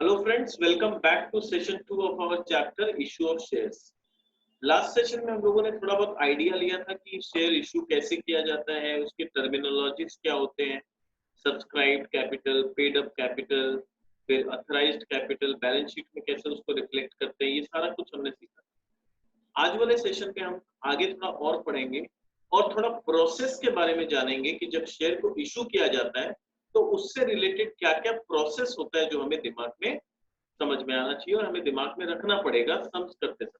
Hello friends, welcome back to session 2 of our chapter issue of shares. Last session में हम लोगों ने थोड़ा बहुत आइडिया लिया था कि शेयर इशू कैसे किया जाता है, उसके टर्मिनोलॉजीज क्या होते हैं, subscribed capital, paid up capital, फिर अथराइज्ड कैपिटल, बैलेंस शीट में कैसे उसको रिफ्लेक्ट करते हैं, ये सारा कुछ हमने सीखा। आज वाले सेशन पे हम आगे थोड़ा और पढ़ेंगे और थोड़ा प्रोसेस के बारे में जानेंगे कि जब शेयर को इशू किया जाता है तो उससे रिलेटेड क्या क्या प्रोसेस होता है जो हमें दिमाग में समझ में आना चाहिए और हमें दिमाग में रखना पड़ेगा सम्स करते समय,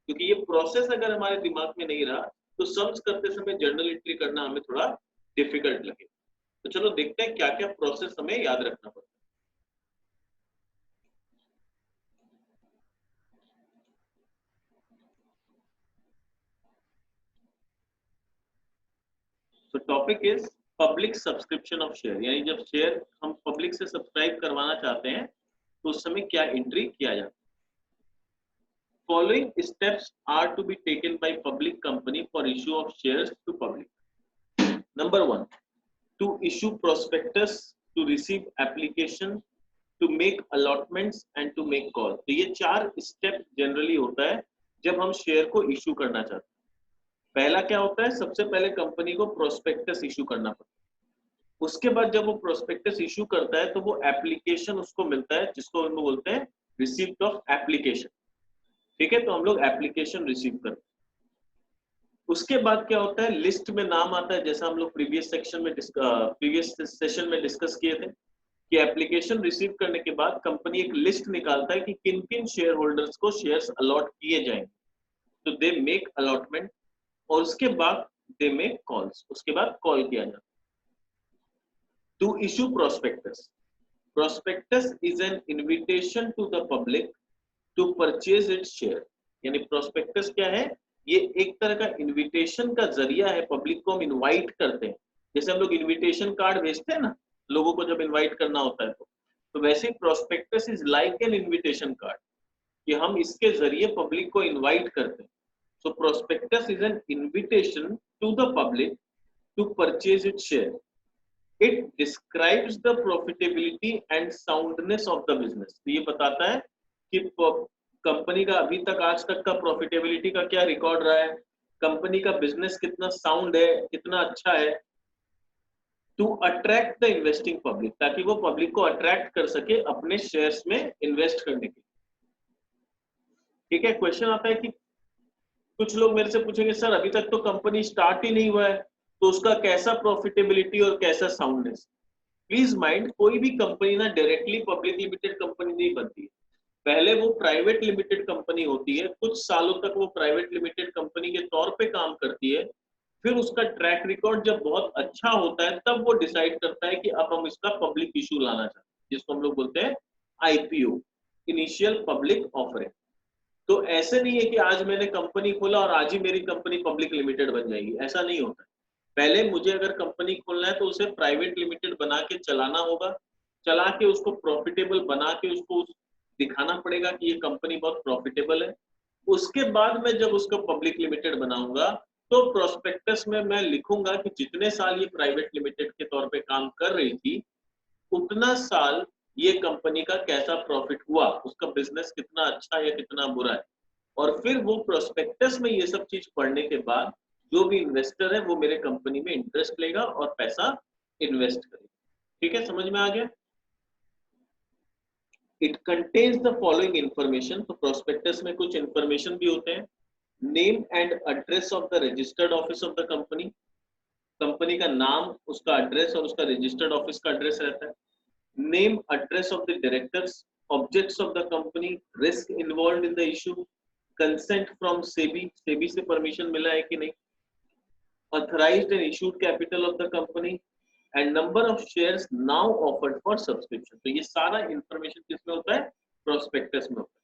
क्योंकि ये प्रोसेस अगर हमारे दिमाग में नहीं रहा तो सम्स करते समय जर्नल एंट्री करना हमें थोड़ा डिफिकल्ट लगे। तो चलो देखते हैं क्या क्या प्रोसेस हमें याद रखना पड़ता है। तो topic is public subscription of share, यानी जब शेयर हम पब्लिक से सब्सक्राइब करवाना चाहते हैं तो उस समय क्या एंट्री किया जाता है। Following steps are to be taken by public company for issue of shares to public. Number 1, to issue prospectus, to receive application, to make allotments and to make call. तो ये 4 स्टेप जनरली होता है जब हम share को issue करना चाहते हैं। पहला क्या होता है, सबसे पहले कंपनी को प्रोस्पेक्टस इशू करना पड़ता है। उसके बाद जब वो प्रोस्पेक्टस इशू करता है तो वो एप्लीकेशन उसको मिलता है जिसको हम बोलते हैं रिसीप्ट ऑफ एप्लीकेशन। ठीक है, तो हम लोग एप्लीकेशन रिसीव करते हैं। उसके बाद क्या होता है, लिस्ट में नाम आता है, जैसा हम लोग प्रीवियस सेशन में डिस्कस किए थे कि एप्लीकेशन रिसीव करने के बाद कंपनी एक लिस्ट निकालता है कि किन किन शेयर होल्डर्स को शेयर्स अलॉट किए जाएंगे। तो दे मेक अलॉटमेंट और उसके बाद दे मेक कॉल्स, उसके बाद कॉल किया जाता है। To issue prospectus, prospectus is an invitation to the public to purchase its share. यानी प्रोस्पेक्टस क्या है, ये एक तरह का इनविटेशन का जरिया है, पब्लिक को हम इनवाइट करते हैं। जैसे हम लोग इनविटेशन कार्ड भेजते हैं ना लोगों को जब इनवाइट करना होता है तो वैसे ही prospectus is like an invitation card कि हम इसके जरिए पब्लिक को इनवाइट करते हैं। So prospectus is an invitation to the public to purchase its share. It describes the profitability and soundness of the business. ये बताता है कि कंपनी का अभी तक आज तक का प्रॉफिटेबिलिटी का क्या रिकॉर्ड रहा है, कंपनी का बिजनेस कितना साउंड है, कितना अच्छा है। To attract the investing public, ताकि वो पब्लिक को अट्रैक्ट कर सके अपने शेयर्स में इन्वेस्ट करने के। ठीक है, क्वेश्चन आता है कि कुछ लोग मेरे से पूछेंगे सर अभी तक तो कंपनी स्टार्ट ही नहीं हुआ है तो उसका कैसा प्रॉफिटेबिलिटी और कैसा साउंडनेस। प्लीज माइंड, कोई भी कंपनी ना डायरेक्टली पब्लिक लिमिटेड कंपनी नहीं बनती है, पहले वो प्राइवेट लिमिटेड कंपनी होती है, कुछ सालों तक वो प्राइवेट लिमिटेड कंपनी के तौर पे काम करती है, फिर उसका ट्रैक रिकॉर्ड जब बहुत अच्छा होता है तब वो डिसाइड करता है कि अब हम इसका पब्लिक इशू लाना चाहते हैं, जिसको हम लोग बोलते हैं आईपीओ, इनिशियल पब्लिक ऑफरिंग। तो ऐसे नहीं है कि आज मैंने कंपनी खोला और आज ही मेरी कंपनी पब्लिक लिमिटेड बन जाएगी, ऐसा नहीं होता। पहले मुझे अगर कंपनी खोलना है तो उसे प्राइवेट लिमिटेड बना के चलाना होगा, चला के उसको प्रॉफिटेबल बना के उसको दिखाना पड़ेगा कि ये कंपनी बहुत प्रॉफिटेबल है। उसके बाद मैं जब उसको पब्लिक लिमिटेड बनाऊंगा तो प्रोस्पेक्टस में मैं लिखूंगा कि जितने साल ये प्राइवेट लिमिटेड के तौर पे काम कर रही थी उतना साल ये कंपनी का कैसा प्रॉफिट हुआ, उसका बिजनेस कितना अच्छा या कितना बुरा है। और फिर वो प्रोस्पेक्टस में ये सब चीज पढ़ने के बाद जो भी इन्वेस्टर है वो मेरे कंपनी में इंटरेस्ट लेगा और पैसा इन्वेस्ट करेगा। ठीक है, समझ में आ गया। It contains the following information, तो प्रोस्पेक्टस में कुछ इंफॉर्मेशन भी होते हैं। Name and address of the registered office of the company, company का नाम, उसका एड्रेस और उसका रजिस्टर्ड ऑफिस का एड्रेस रहता है। Name address of the directors, objects of the company, risk involved in the issue, consent from SEBI, SEBI से permission मिला है कि नहीं, authorised and issued capital of the company and number of shares now offered for subscription. तो ये सारा information किसमें होता है, प्रोस्पेक्टस में होता है।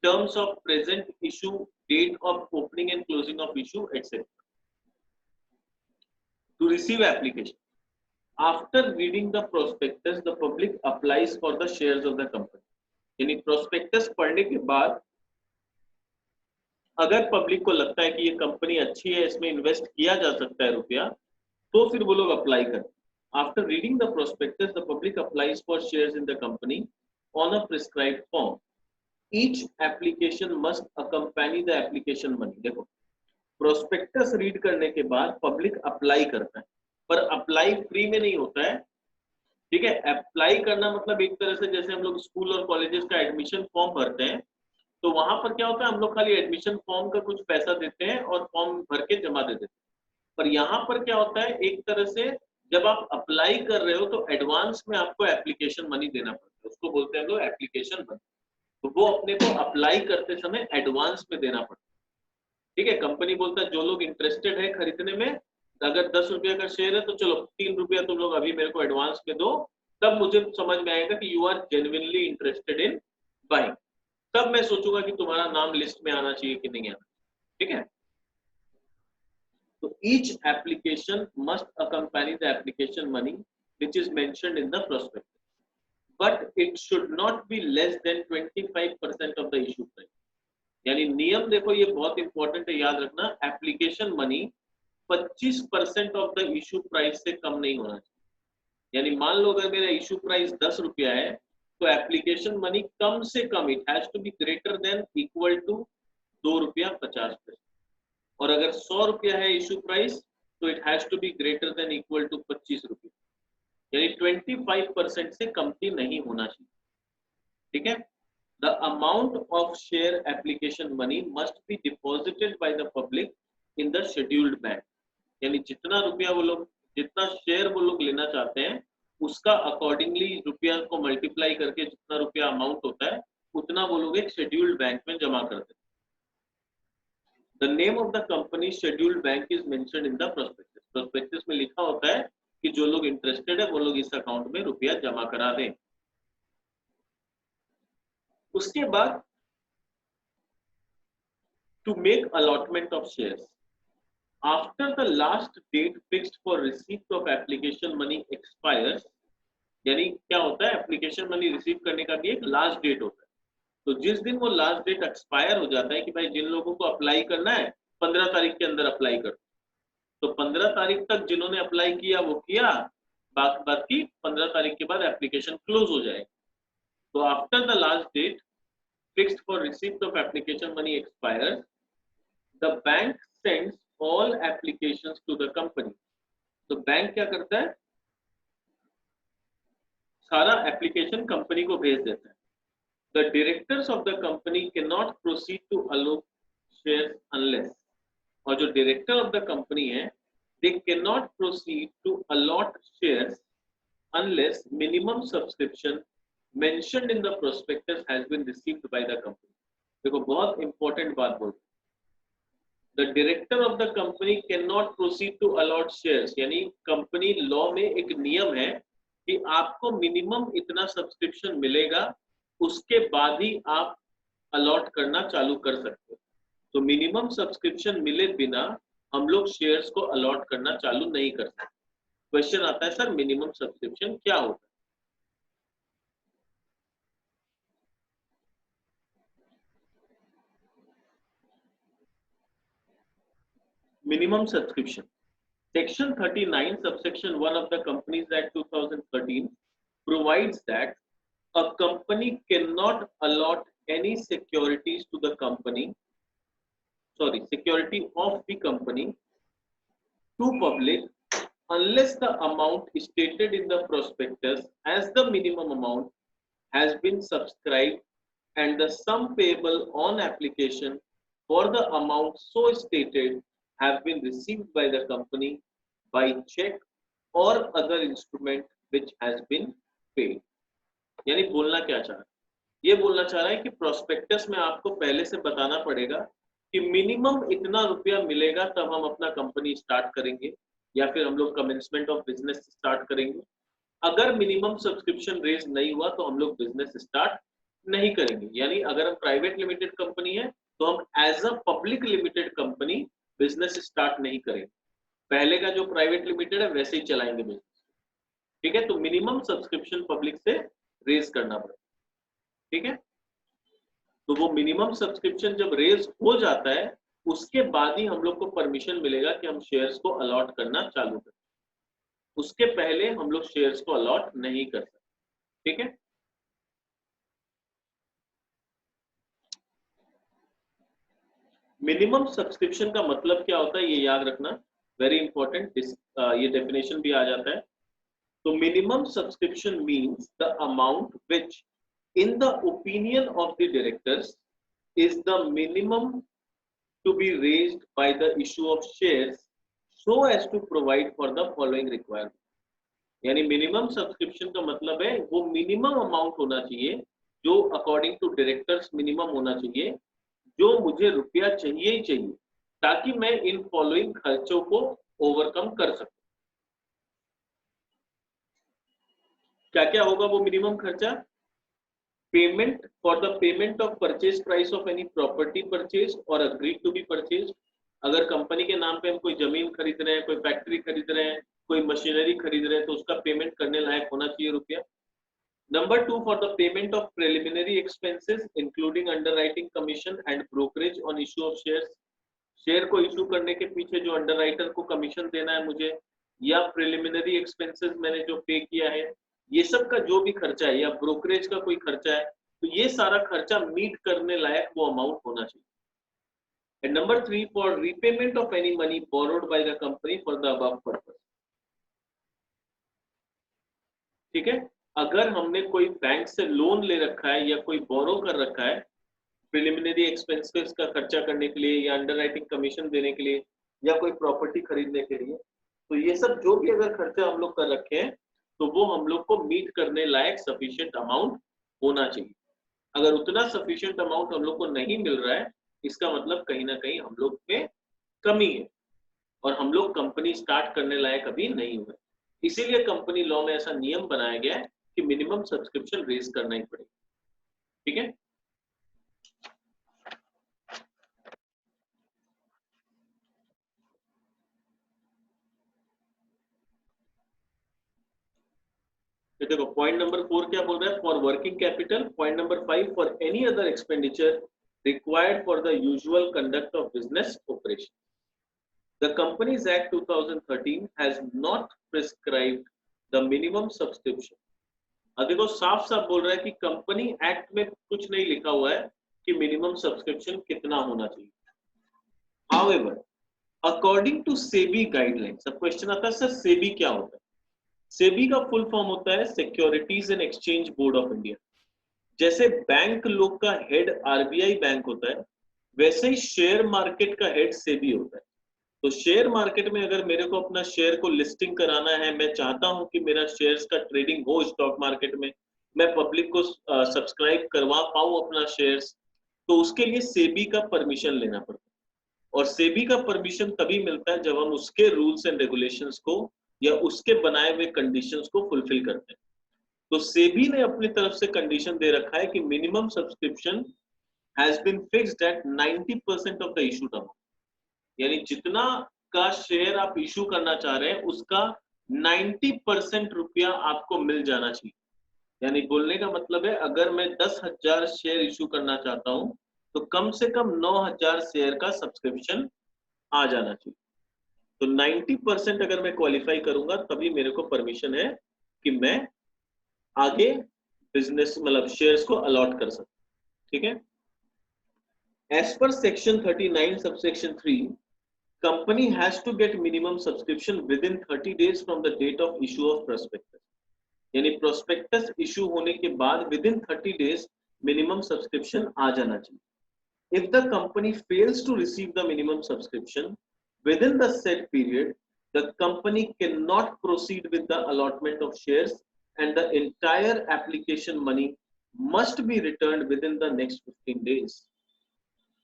Terms of present issue, date of opening and closing of issue etcetera. To receive application, after reading the prospectus the public applies for the shares of the company. यानी प्रोस्पेक्टस पढ़ने के बाद अगर पब्लिक को लगता है कि ये कंपनी अच्छी है, इसमें इन्वेस्ट किया जा सकता है रुपया, तो फिर वो लोग अप्लाई करते हैं। After reading the prospectus, the public applies for shares in the company on a prescribed form. Each application must accompany the application money. देखो प्रोस्पेक्टस रीड करने के बाद पब्लिक अप्लाई करता है, पर अप्लाई फ्री में नहीं होता है, ठीक है। अप्लाई करना मतलब एक तरह से जैसे हम लोग स्कूल और कॉलेजेस का एडमिशन फॉर्म भरते हैं, तो वहां पर क्या होता है, हम लोग खाली एडमिशन फॉर्म का कुछ पैसा देते हैं और फॉर्म भर के जमा दे देते हैं। पर यहाँ पर क्या होता है, एक तरह से जब आप अप्लाई कर रहे हो तो एडवांस में आपको एप्लीकेशन मनी देना पड़ता है, उसको बोलते हैं लोग एप्लीकेशन मनी। तो वो अपने को अप्लाई करते समय एडवांस में देना पड़ता है, ठीक है। कंपनी बोलता है जो लोग इंटरेस्टेड है खरीदने में, अगर 10 रुपये का शेयर है तो चलो 3 रुपया तुम लोग अभी मेरे को एडवांस में दो, तब मुझे समझ में आएगा कि you are genuinely interested in buying, तब मैं सोचूंगा कि तुम्हारा नाम लिस्ट में आना चाहिए कि नहीं आना, ठीक है। तो each application must accompany the application money which is mentioned in the prospectus, but it should not be less than 25% of the issue price. यानी नियम देखो ये बहुत इंपॉर्टेंट है, याद रखना, application money 25% of the issue price से कम नहीं होना चाहिए। यानी मान लो अगर मेरा इशू प्राइस 10 रुपया है तो एप्लीकेशन मनी कम से कम it has to be greater than equal to 2 रुपया 50 पैसे, और अगर 100 रुपया है इशू प्राइस तो it has to be greater than equal to 25 रुपया, यानी 25% से कमती नहीं होना चाहिए, ठीक है। The amount of share application money must be deposited by the public in the scheduled bank. यानी जितना रुपया वो लोग, जितना शेयर वो लोग लेना चाहते हैं उसका अकॉर्डिंगली रुपया को मल्टीप्लाई करके जितना रुपया अमाउंट होता है उतना वो लोग एक शेड्यूल्ड बैंक में जमा करते हैं। The name of the company scheduled bank is mentioned in the prospectus. Prospectus में लिखा होता है कि जो लोग इंटरेस्टेड है वो लोग इस अकाउंट में रुपया जमा करा दें। उसके बाद to make allotment of shares after the last date fixed for receipt of application money expires, यानी क्या होता है, एप्लीकेशन मनी रिसीव करने का भी एक लास्ट डेट होता है। तो जिस दिन वो लास्ट डेट एक्सपायर हो जाता है कि भाई जिन लोगों को अप्लाई करना है 15 तारीख के अंदर अप्लाई कर, तो 15 तारीख तक जिन्होंने अप्लाई किया वो किया, बाकी 15 तारीख के बाद एप्लीकेशन क्लोज हो जाएगा। तो after the last date fixed for receipt of application money expires, the bank sends all applications to the company. तो बैंक क्या करता है, सारा एप्लीकेशन कंपनी को भेज देता है। The directors of the company cannot proceed to allot shares unless, और जो director of the company है they cannot proceed to allot shares unless minimum subscription mentioned in the prospectus has been received by the company. देखो बहुत important बात बोल, the director of the company cannot proceed to allot shares, यानी company law में एक नियम है कि आपको मिनिमम इतना सब्सक्रिप्शन मिलेगा उसके बाद ही आप अलॉट करना चालू कर सकते हो। तो मिनिमम सब्सक्रिप्शन मिले बिना हम लोग शेयर्स को अलॉट करना चालू नहीं कर सकते। क्वेश्चन आता है सर मिनिमम सब्सक्रिप्शन क्या होता है? Minimum subscription. Section 39, subsection 1 of the Companies Act 2013 provides that a company cannot allot any securities to the company, security of the company to public unless the amount stated in the prospectus as the minimum amount has been subscribed and the sum payable on application for the amount so stated have been received by the company by check or other instrument which has been paid. यानी बोलना क्या चाह रहा है, ये बोलना चाह रहा है कि प्रोस्पेक्टस में आपको पहले से बताना पड़ेगा कि मिनिमम इतना रुपया मिलेगा तब हम अपना कंपनी स्टार्ट करेंगे या फिर हम लोग कमेंसमेंट ऑफ बिजनेस स्टार्ट करेंगे। अगर मिनिमम सब्सक्रिप्शन रेज नहीं हुआ तो हम लोग बिजनेस स्टार्ट नहीं करेंगे। यानी अगर हम प्राइवेट लिमिटेड कंपनी है तो हम as a public limited company business start नहीं करेंगे, पहले का जो प्राइवेट लिमिटेड है वैसे ही चलाएंगे बिजनेस, ठीक है। तो मिनिमम सब्सक्रिप्शन पब्लिक से रेज करना पड़ेगा, ठीक है। तो वो मिनिमम सब्सक्रिप्शन जब रेज हो जाता है उसके बाद ही हम लोग को परमिशन मिलेगा कि हम शेयर्स को अलॉट करना चालू करें, उसके पहले हम लोग शेयर्स को अलॉट नहीं कर सकते, ठीक है। मिनिमम सब्सक्रिप्शन का मतलब क्या होता है ये याद रखना, वेरी इंपॉर्टेंट, ये डेफिनेशन भी आ जाता है। तो minimum subscription means the amount which in the opinion of the directors is the minimum to be raised by the issue of shares so as to provide for the following requirement. यानी minimum subscription का मतलब है वो minimum amount होना चाहिए जो according to directors minimum होना चाहिए, जो मुझे रुपया चाहिए ही चाहिए ताकि मैं इन फॉलोइंग खर्चों को ओवरकम कर सकूं। क्या क्या होगा वो मिनिमम खर्चा? Payment for the payment of purchase price of any property purchase और अग्रीड टू बी परचेज। अगर कंपनी के नाम पे हम कोई जमीन खरीद रहे हैं, कोई फैक्ट्री खरीद रहे हैं, कोई मशीनरी खरीद रहे हैं, तो उसका पेमेंट करने लायक होना चाहिए रुपया। Number 2, for the payment of preliminary expenses including underwriting commission and brokerage on issue of shares। Share को इशू करने के पीछे जो अंडरराइटर को कमीशन देना है मुझे, या प्रिलिमिनरी एक्सपेंसेस मैंने जो पे किया है, ये सब का जो भी खर्चा है, या ब्रोकरेज का कोई खर्चा है, तो ये सारा खर्चा मीट करने लायक वो अमाउंट होना चाहिए। And number 3, for repayment of any money borrowed by the company for the above purpose. ठीक है, अगर हमने कोई बैंक से लोन ले रखा है या कोई बोरो कर रखा है प्रिलिमिनरी एक्सपेंसेस का खर्चा करने के लिए, या अंडरराइटिंग कमीशन देने के लिए, या कोई प्रॉपर्टी खरीदने के लिए, तो ये सब जो भी अगर खर्चा हम लोग कर रखे हैं तो वो हम लोग को मीट करने लायक सफिशिएंट अमाउंट होना चाहिए। अगर उतना सफिशिएंट अमाउंट हम लोग को नहीं मिल रहा है, इसका मतलब कहीं ना कहीं हम लोग में कमी है और हम लोग कंपनी स्टार्ट करने लायक अभी नहीं हुए। इसीलिए कंपनी लॉ में ऐसा नियम बनाया गया है कि मिनिमम सब्सक्रिप्शन रेज करना ही पड़ेगा। ठीक है, तो देखो पॉइंट नंबर 4 क्या बोल रहा है, for working capital. Point number 5, for any other expenditure required for the usual conduct of business operation. The Companies Act 2013 has not prescribed the minimum subscription। अब देखो साफ साफ बोल रहा है कि कंपनी एक्ट में कुछ नहीं लिखा हुआ है कि मिनिमम सब्सक्रिप्शन कितना होना चाहिए। However, according to SEBI guidelines, अब क्वेश्चन आता है सर सेबी क्या होता है? सेबी का फुल फॉर्म होता है securities and exchange board of India. जैसे बैंक लोग का हेड आरबीआई बैंक होता है, वैसे ही शेयर मार्केट का हेड सेबी होता है। तो शेयर मार्केट में अगर मेरे को अपना शेयर को लिस्टिंग कराना है, मैं चाहता हूं कि मेरा शेयर्स का ट्रेडिंग हो स्टॉक मार्केट में, मैं पब्लिक को सब्सक्राइब करवा पाऊं अपना शेयर्स, तो उसके लिए सेबी का परमिशन लेना पड़ता है। और सेबी का परमिशन तभी मिलता है जब हम उसके रूल्स एंड रेगुलेशंस को या उसके बनाए हुए कंडीशंस को फुलफिल करते हैं। तो सेबी ने अपनी तरफ से कंडीशन दे रखा है कि minimum subscription has been fixed at 90% of the issued amount. यानी जितना का शेयर आप इशू करना चाह रहे हैं उसका 90% रुपया आपको मिल जाना चाहिए। यानी बोलने का मतलब है अगर मैं 10,000 शेयर इशू करना चाहता हूं तो कम से कम 9,000 शेयर का सब्सक्रिप्शन आ जाना चाहिए। तो 90% अगर मैं क्वालिफाई करूंगा तभी मेरे को परमिशन है कि मैं आगे बिजनेस मतलब शेयर्स को अलॉट कर सकूं। ठीक है, as per section 39 subsection 3, company has to get minimum subscription within 30 days from the date of issue of prospectus। यानी prospectus issue होने के बाद within 30 days minimum subscription आ जाना चाहिए। If the company fails to receive the minimum subscription within the said period, the company cannot proceed with the allotment of shares and the entire application money must be returned within the next 15 days।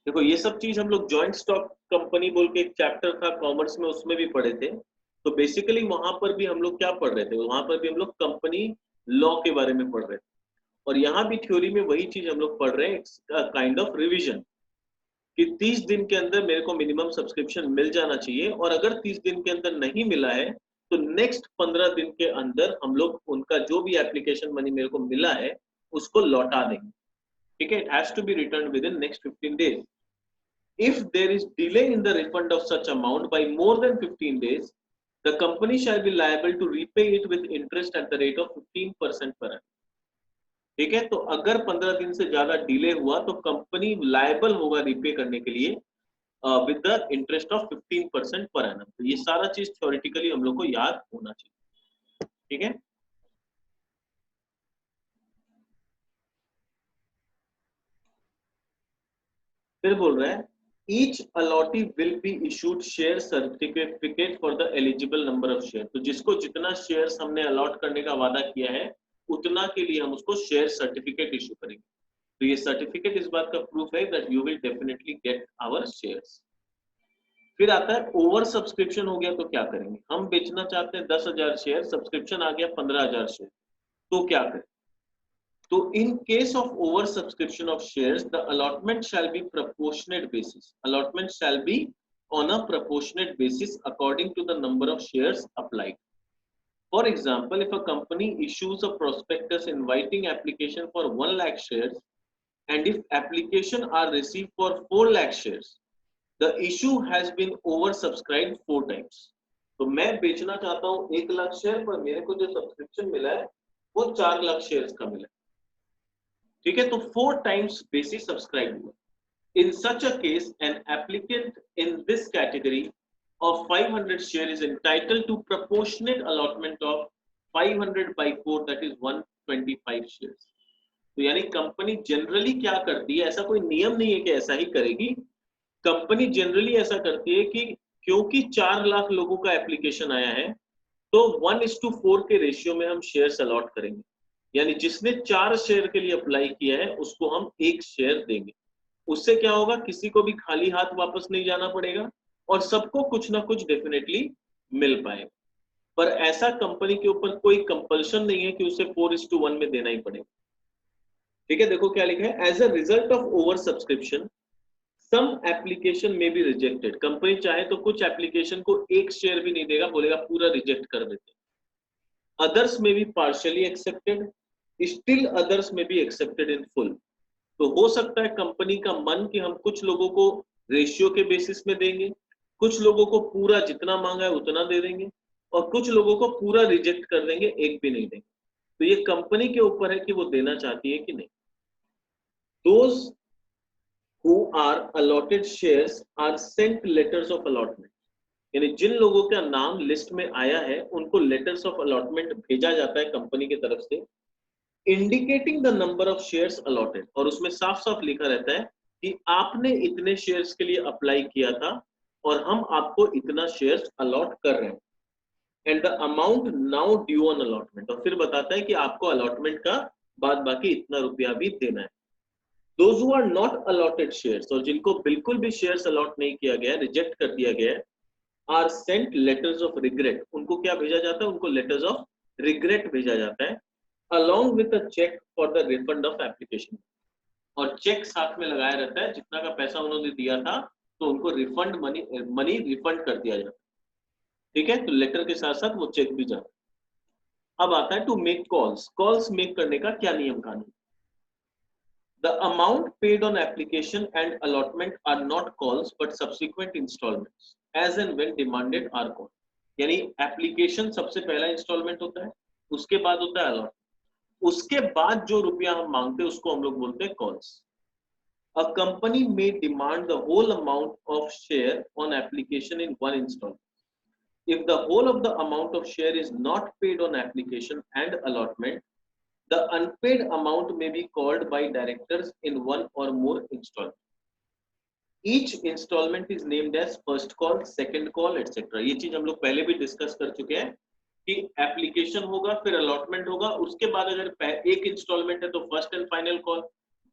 देखो ये सब चीज हम लोग joint stock company बोल के एक chapter था कॉमर्स में, उसमें भी पढ़े थे। तो बेसिकली वहां पर भी हम लोग क्या पढ़ रहे थे, वहां पर भी हम लोग कंपनी लॉ के बारे में पढ़ रहे थे। और यहाँ भी थ्योरी में वही चीज हम लोग पढ़ रहे हैं, इट्स काइंड ऑफ रिविजन, कि 30 दिन के अंदर मेरे को मिनिमम सब्सक्रिप्शन मिल जाना चाहिए, और अगर 30 दिन के अंदर नहीं मिला है तो नेक्स्ट 15 दिन के अंदर हम लोग उनका जो भी एप्लीकेशन मनी मेरे को मिला है उसको लौटा देंगे। ठीक है, it has to be return with in next 15 days। If there is delay in the refund of such amount by more than 15 days, the company shall be liable to repay it with interest at the rate of 15% per annum। ठीक है, तो अगर 15 दिन से ज्यादा delay हुआ तो company liable होगा रिपे करने के लिए with the interest of 15% per annum. तो ये सारा चीज थ्योरेटिकली हम लोग को याद होना चाहिए, ठीक है। फिर बोल रहा है each allotee will be issued share certificate for the eligible number of share। तो जिसको जितना शेयर्स हमने अलॉट करने का वादा किया है उतना के लिए हम उसको शेयर सर्टिफिकेट इशू करेंगे। तो ये सर्टिफिकेट इस बात का प्रूफ है that you will definitely get our shares. फिर आता है ओवर सब्सक्रिप्शन हो गया तो क्या करेंगे। हम बेचना चाहते हैं 10,000 शेयर, सब्सक्रिप्शन आ गया 15,000 शेयर, तो क्या करें। तो in case of over subscription of shares, the allotment shall be proportionate basis. Allotment shall be on a proportionate basis according to the number of shares applied. For example, if a company issues a prospectus inviting application for 1 lakh shares, and if application are received for 4 lakh shares, the issue has been oversubscribed 4 times. तो मैं बेचना चाहता हूँ 1 lakh share, पर मेरे को जो subscription मिला है वो 4 लाख शेयर्स का मिला है, ठीक है। तो 4 times बेसिस सब्सक्राइब हुआ। In such a case, an applicant in this category of 500 share is entitled to proportionate allotment of 500 by 4, that is 125 shares। तो यानी कंपनी जनरली क्या करती है, ऐसा कोई नियम नहीं है कि ऐसा ही करेगी। कंपनी जनरली ऐसा करती है कि क्योंकि 4 लाख लोगों का एप्लीकेशन आया है तो 1:4 के रेशियो में हम शेयर्स अलॉट करेंगे। यानी जिसने 4 शेयर के लिए अप्लाई किया है उसको हम 1 शेयर देंगे। उससे क्या होगा, किसी को भी खाली हाथ वापस नहीं जाना पड़ेगा और सबको कुछ ना कुछ डेफिनेटली मिल पाएगा। पर ऐसा कंपनी के ऊपर कोई कंपल्शन नहीं है कि उसे 4:1 में देना ही पड़ेगा, ठीक है। देखो क्या लिखा है, as a result of over subscription some application में बी रिजेक्टेड। कंपनी चाहे तो कुछ एप्लीकेशन को 1 शेयर भी नहीं देगा, बोलेगा पूरा रिजेक्ट कर देते। अदर्स में be partially accepted, still others में बी एक्सेप्टेड इन फुल। तो हो सकता है कंपनी का मन कि हम कुछ लोगों को रेशियो के बेसिस में देंगे, कुछ लोगों को पूरा जितना मांगा है उतना दे देंगे, और कुछ लोगों को पूरा रिजेक्ट कर देंगे, एक भी नहीं देंगे। तो ये कंपनी के ऊपर है कि वो देना चाहती है कि नहीं। Those who are allotted shares are sent letters of allotment। यानी जिन लोगों का नाम लिस्ट में आया है उनको लेटर्स ऑफ अलॉटमेंट भेजा जाता है कंपनी की तरफ से, indicating the number of shares allotted. और उसमें साफ साफ लिखा रहता है कि आपने इतने शेयर्स के लिए अप्लाई किया था और हम आपको इतना शेयर्स अलॉट कर रहे हैं, and the amount now due on allotment. और फिर बताता है कि आपको अलॉटमेंट का बाद बाकी इतना रुपया भी देना है। Those who are not allotted shares, और जिनको बिल्कुल भी शेयर्स अलॉट नहीं किया गया, रिजेक्ट कर दिया गया है, are sent letters of regret। उनको क्या भेजा जाता है, उनको letters of regret भेजा जाता है, along with a check for the refund of application। और चेक साथ में लगाया रहता है, जितना का पैसा उन्होंने दिया था तो उनको रिफंड मनी रिफंड कर दिया जाता है, ठीक है। तो लेटर के साथ साथ वो चेक भी जाता है। अब आता है to make calls. Calls make करने का क्या नियम कानून। The amount paid on application and allotment are not calls but subsequent installments as and when demanded are called। यानी एप्लीकेशन सबसे पहला इंस्टॉलमेंट होता है, उसके बाद होता है अलॉट, उसके बाद जो रुपया हम मांगते हैं उसको हम लोग बोलते हैं calls. A company may demand the whole amount of share on application in one installment. If the whole of the amount of share is not paid on application and allotment, the unpaid amount may be called by directors in one or more installments. Each installment is named as first call, second call, etc. ये चीज हम लोग पहले भी discuss कर चुके हैं कि एप्लीकेशन होगा, फिर अलॉटमेंट होगा, उसके बाद अगर एक इंस्टॉलमेंट है तो first and final call,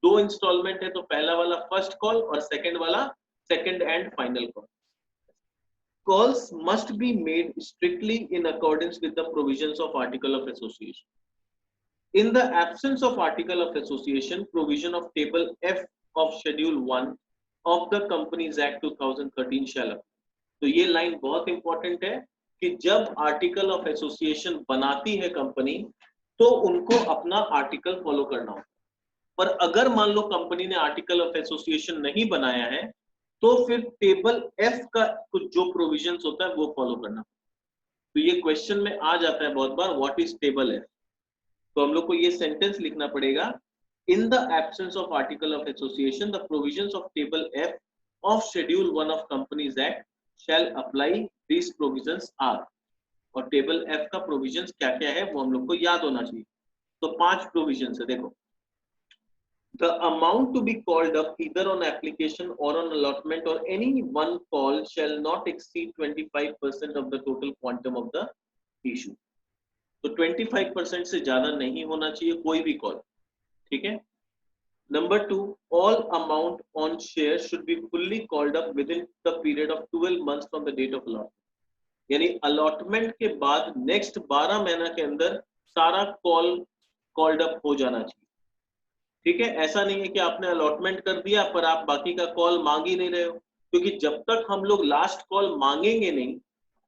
2 installment है तो पहला वाला फर्स्ट कॉल और सेकंड वाला second and final call. Calls must be made strictly in accordance with the provisions of Article of Association. In the absence of Article of Association, provision of Table F of Schedule 1 of the Companies Act 2013 shall apply। तो ये line बहुत important है कि जब article of association बनाती है company तो उनको अपना आर्टिकल फॉलो करना होगा। पर अगर मान लो कंपनी ने आर्टिकल ऑफ एसोसिएशन नहीं बनाया है तो फिर टेबल एफ का कुछ जो प्रोविजंस होता है वो फॉलो करना। तो ये क्वेश्चन में आ जाता है बहुत बार, व्हाट इज टेबल एफ। तो हम लोग को ये सेंटेंस लिखना पड़ेगा, इन the absence of article of association the provisions of table F of Schedule 1 of Companies Act shall apply. These provisions are, और टेबल F का प्रोविजंस क्या क्या है वो हम लोग को याद होना चाहिए। तो 5 प्रोविजंस है, देखो। The amount to be called up either on application or on allotment or any one call shall not exceed 25% of the total quantum of the issue. तो 25% से ज्यादा नहीं होना चाहिए कोई भी कॉल, ठीक है। Number 2, all amount on shares should be fully called up within the period of 12 months from the date of allotment. यानी अलॉटमेंट के बाद नेक्स्ट 12 महीना के अंदर सारा कॉल्ड अप हो जाना चाहिए, ठीक है। ऐसा नहीं है कि आपने अलॉटमेंट कर दिया पर आप बाकी का कॉल मांग ही नहीं रहे हो, क्योंकि जब तक हम लोग लास्ट कॉल मांगेंगे नहीं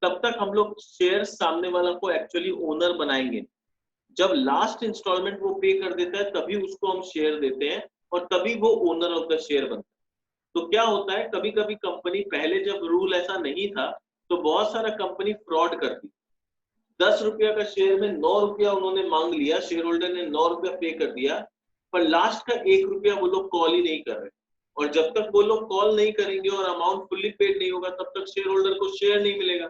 तब तक हम लोग शेयर सामने वाला को एक्चुअली ओनर बनाएंगे। जब लास्ट इंस्टॉलमेंट वो पे कर देता है तभी उसको हम शेयर देते हैं और तभी वो ओनर ऑफ द शेयर बनता है। तो क्या होता है, कभी कभी कंपनी, पहले जब रूल ऐसा नहीं था तो बहुत सारा कंपनी फ्रॉड करती। 10 रुपया का शेयर में 9 रुपया उन्होंने मांग लिया, शेयर होल्डर ने 9 रुपया पे कर दिया, पर लास्ट का 1 रुपया वो लोग कॉल ही नहीं कर रहे। और जब तक वो लोग कॉल नहीं करेंगे और अमाउंट फुल्ली पेड नहीं होगा तब तक शेयर होल्डर को शेयर नहीं मिलेगा।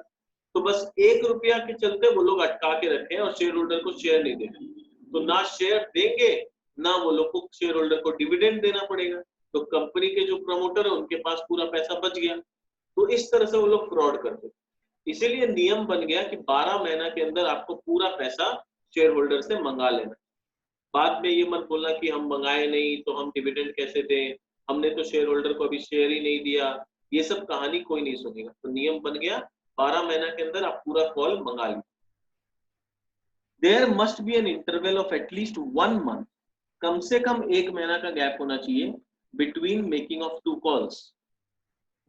तो बस 1 रुपया के चलते वो लोग अटका के रखे और शेयर होल्डर को शेयर नहीं दे रहे। तो ना शेयर देंगे ना वो लोग को शेयर होल्डर को डिविडेंड देना पड़ेगा। तो कंपनी के जो प्रमोटर है उनके पास पूरा पैसा बच गया। तो इस तरह से वो लोग फ्रॉड करते। इसीलिए नियम बन गया कि 12 महीना के अंदर आपको पूरा पैसा शेयर होल्डर से मंगा लेना। बाद में ये मत बोलना कि हम मंगाए नहीं तो हम डिविडेंड कैसे दें, हमने तो शेयर होल्डर को अभी शेयर ही नहीं दिया। ये सब कहानी कोई नहीं सुनेगा। तो नियम बन गया 12 महीना के अंदर आप पूरा कॉल मंगा लीजिए। There must be an interval of at least 1 month, कम से कम 1 महीना का गैप होना चाहिए between making of 2 calls.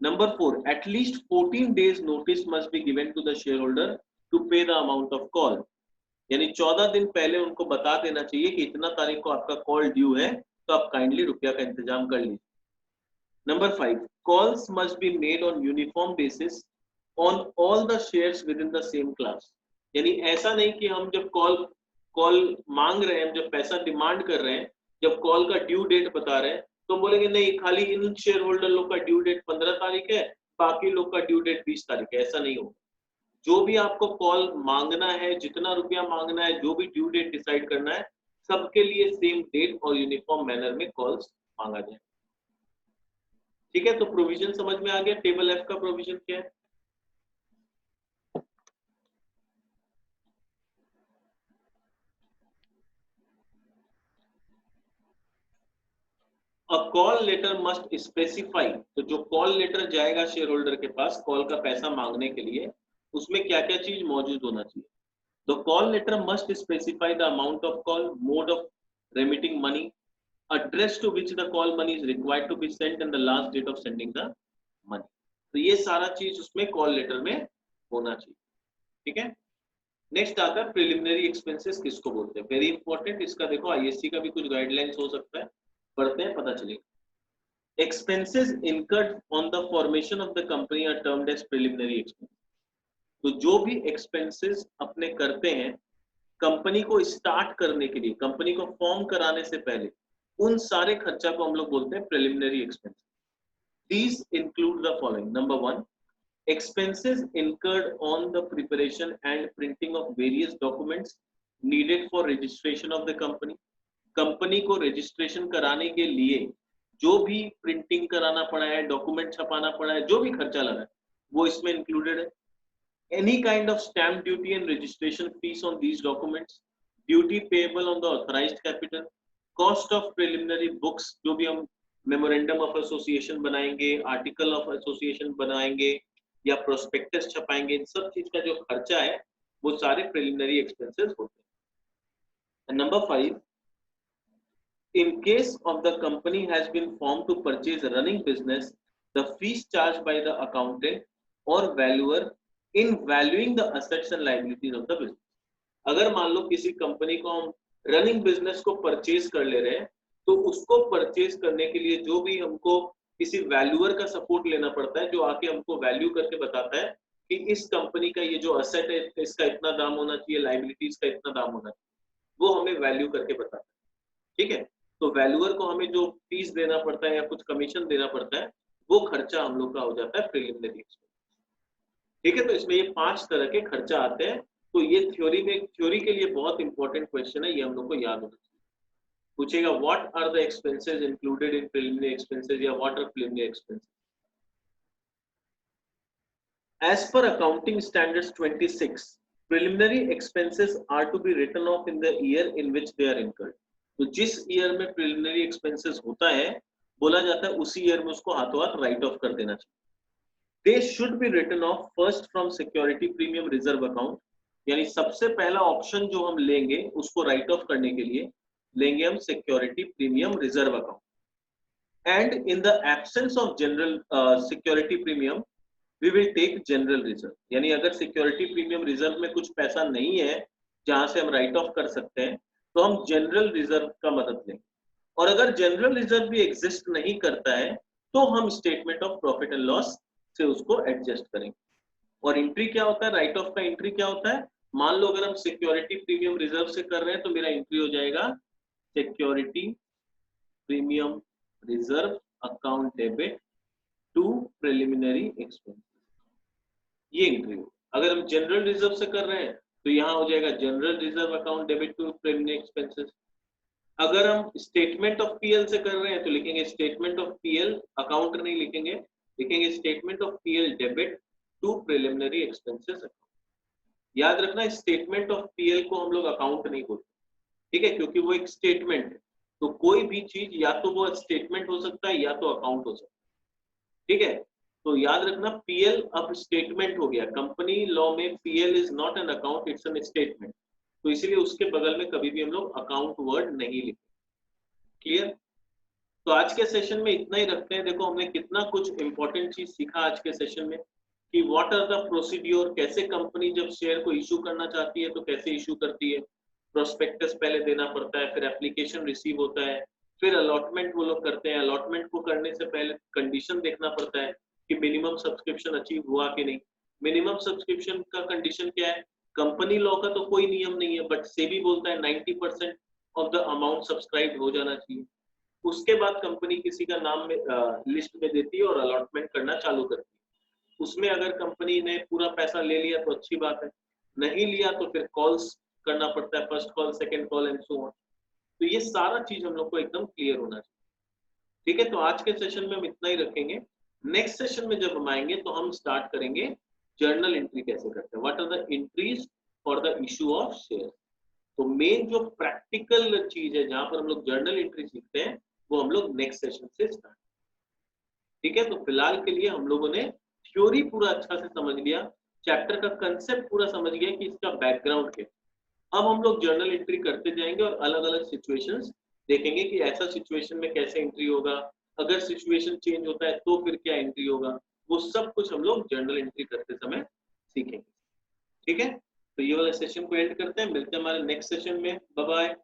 Number 4, at least 14 days notice must be given to the shareholder to pay the amount of call. यानी 14 दिन पहले उनको बता देना चाहिए कि इतना तारीख को आपका कॉल ड्यू है, तो आप काइंडली रुपया का इंतजाम कर लीजिए। Number 5, calls must be made on uniform basis on all the shares within the same class. यानी ऐसा नहीं कि हम जब कॉल मांग रहे हैं, जब पैसा डिमांड कर रहे हैं, जब कॉल का ड्यू डेट बता रहे हैं तो बोलेंगे नहीं खाली इन शेयर होल्डर लोग का ड्यू डेट 15 तारीख है, बाकी लोग का ड्यू डेट 20 तारीख है। ऐसा नहीं होगा। जो भी आपको कॉल मांगना है, जितना रुपया मांगना है, जो भी ड्यू डेट डिसाइड करना है, सबके लिए सेम डेट और यूनिफॉर्म मैनर में कॉल्स मांगा जाए, ठीक है। तो प्रोविजन समझ में आ गया। टेबल एफ का प्रोविजन क्या है? A call letter must specify, तो जो कॉल लेटर जाएगा शेयर होल्डर के पास कॉल का पैसा मांगने के लिए, उसमें क्या क्या चीज मौजूद होना चाहिए। The call letter must specify the amount of call, mode of remitting money, address to which the call money is required to be sent and the last date of sending the money. तो ये सारा चीज उसमें call letter में होना चाहिए, ठीक है। नेक्स्ट आता है प्रिलिमिनरी एक्सपेंसेस किसको बोलते हैं, वेरी इंपॉर्टेंट। इसका देखो आईएससी का भी कुछ गाइडलाइंस हो सकता है, पढ़ते हैं पता चलेगा। Expenses incurred on the formation of the company are termed as preliminary expense. तो जो भी एक्सपेंसेस अपने करते हैं कंपनी को स्टार्ट करने के लिए, कंपनी को फॉर्म कराने से पहले, उन सारे खर्चा को हम लोग बोलते हैं preliminary expense. These include the following. Number 1, expenses incurred on the preparation and printing of various documents needed for registration of the company. Company को रजिस्ट्रेशन कराने के लिए जो भी प्रिंटिंग कराना पड़ा है, डॉक्यूमेंट छपाना पड़ा है, जो भी खर्चा लगा है वो इसमें इंक्लूडेड है। Any kind of stamp duty and registration fees on these documents, duty payable on the authorized capital, cost of preliminary books, जो भी हम मेमोरेंडम ऑफ एसोसिएशन बनाएंगे, आर्टिकल ऑफ एसोसिएशन बनाएंगे या प्रोस्पेक्टस छपाएंगे, इन सब चीज का जो खर्चा है वो सारे प्रिलिमिनरी एक्सपेंसेस होते हैं। Number 5, in case of the company has been form to purchase running business, the fees charge by the accountant और valuer in valuing the assets and liabilities of the business. अगर मान लो किसी company को हम running business को purchase कर ले रहे हैं, तो उसको परचेज करने के लिए जो भी हमको किसी वैल्यूअर का सपोर्ट लेना पड़ता है, जो आके हमको वैल्यू करके बताता है कि इस कंपनी का ये जो असेट है इसका इतना दाम होना चाहिए, लायबिलिटीज का इतना दाम होना चाहिए, वो हमें वैल्यू करके बताता है, ठीक है। तो वैल्यूअर को हमें जो फीस देना पड़ता है या कुछ कमीशन देना पड़ता है वो खर्चा हम लोग का हो जाता है प्रिलिमिनरी एक्सपेंस। ठीक है, तो इसमें ये 5 तरह के खर्चा आते हैं। तो ये थ्योरी के लिए बहुत इंपॉर्टेंट क्वेश्चन है, ये हम लोग को याद होना चाहिए। पूछेगा what are the expenses included in preliminary expenses या what are preliminary expenses. As per Accounting Standards 26, preliminary expenses are to be written off in the year in which they are incurred. तो जिस year में preliminary expenses होता है, बोला जाता है उसी ईयर में उसको हाथों हाथ राइट ऑफ कर देना चाहिए। They should be written off first from security premium reserve account, यानी सबसे पहला ऑप्शन जो हम लेंगे उसको राइट ऑफ करने के लिए लेंगे हम security premium reserve account. And in the absence of general security premium we will take general reserve, यानी अगर सिक्योरिटी प्रीमियम रिजर्व में कुछ पैसा नहीं है जहां से हम राइट ऑफ कर सकते हैं, तो हम जनरल रिजर्व का मदद लेंगे। और अगर जनरल रिजर्व भी एग्जिस्ट नहीं करता है तो हम statement of profit and loss से उसको एडजस्ट करेंगे। और एंट्री क्या होता है, राइट ऑफ का एंट्री क्या होता है, मान लो अगर हम सिक्योरिटी प्रीमियम रिजर्व से कर रहे हैं तो मेरा एंट्री हो जाएगा security premium reserve account debit to preliminary expense, ये एंट्री हो। अगर हम जनरल रिजर्व से कर रहे हैं तो यहाँ हो जाएगा general reserve account debit to preliminary expenses. अगर हम स्टेटमेंट ऑफ पीएल से कर रहे हैं तो लिखेंगे स्टेटमेंट ऑफ पीएल, अकाउंट नहीं लिखेंगे, लिखेंगे statement of PL debit to preliminary expenses. याद रखना स्टेटमेंट ऑफ पीएल को हम लोग अकाउंट नहीं बोलते, ठीक है, क्योंकि वो एक स्टेटमेंट है। तो कोई भी चीज या तो वो स्टेटमेंट हो सकता है या तो अकाउंट हो सकता है, ठीक है। तो याद रखना पीएल अब स्टेटमेंट हो गया, कंपनी लॉ में PL is not an account, it's an statement. तो इसीलिए उसके बगल में कभी भी हम लोग अकाउंट वर्ड नहीं लिखते। क्लियर? तो आज के सेशन में इतना ही रखते हैं। देखो हमने कितना कुछ इंपॉर्टेंट चीज सीखा आज के सेशन में कि व्हाट आर द प्रोसीड्योर, कैसे कंपनी जब शेयर को इशू करना चाहती है तो कैसे इशू करती है, प्रोस्पेक्टस पहले देना पड़ता है, फिर एप्लीकेशन रिसीव होता है, फिर अलॉटमेंट वो लोग करते हैं, अलॉटमेंट को करने से पहले कंडीशन देखना पड़ता है कि मिनिमम सब्सक्रिप्शन अचीव हुआ कि नहीं। मिनिमम सब्सक्रिप्शन का कंडीशन क्या है, कंपनी लॉ का तो कोई नियम नहीं है, बट सेबी बोलता है 90% ऑफ द अमाउंट सब्सक्राइब हो जाना चाहिए। उसके बाद कंपनी किसी का नाम में लिस्ट में देती है और अलॉटमेंट करना चालू करती है। उसमें अगर कंपनी ने पूरा पैसा ले लिया तो अच्छी बात है, नहीं लिया तो फिर कॉल्स करना पड़ता है, first call, second call and so on. तो ये सारा चीज हम लोग को एकदम क्लियर होना चाहिए, ठीक है। तो आज के सेशन में हम इतना ही रखेंगे। नेक्स्ट सेशन में जब हम आएंगे तो हम स्टार्ट करेंगे जर्नल एंट्री कैसे करते हैं, what are the entries for the issue of share. तो मेन जो प्रैक्टिकल चीज है जहां पर हम लोग जर्नल एंट्री सीखते हैं वो हम लोग नेक्स्ट सेशन से स्टार्ट, ठीक है। तो फिलहाल के लिए हम लोगों ने थ्योरी पूरा अच्छा से समझ लिया, चैप्टर का कंसेप्ट पूरा समझ गया कि इसका बैकग्राउंड क्या। अब हम लोग जर्नल एंट्री करते जाएंगे और अलग अलग सिचुएशंस देखेंगे कि ऐसा सिचुएशन में कैसे एंट्री होगा, अगर सिचुएशन चेंज होता है तो फिर क्या एंट्री होगा, वो सब कुछ हम लोग जर्नल एंट्री करते समय सीखेंगे, ठीक है। तो ये वाला सेशन को एंड करते हैं, मिलते हैं हमारे नेक्स्ट सेशन में। Bye bye.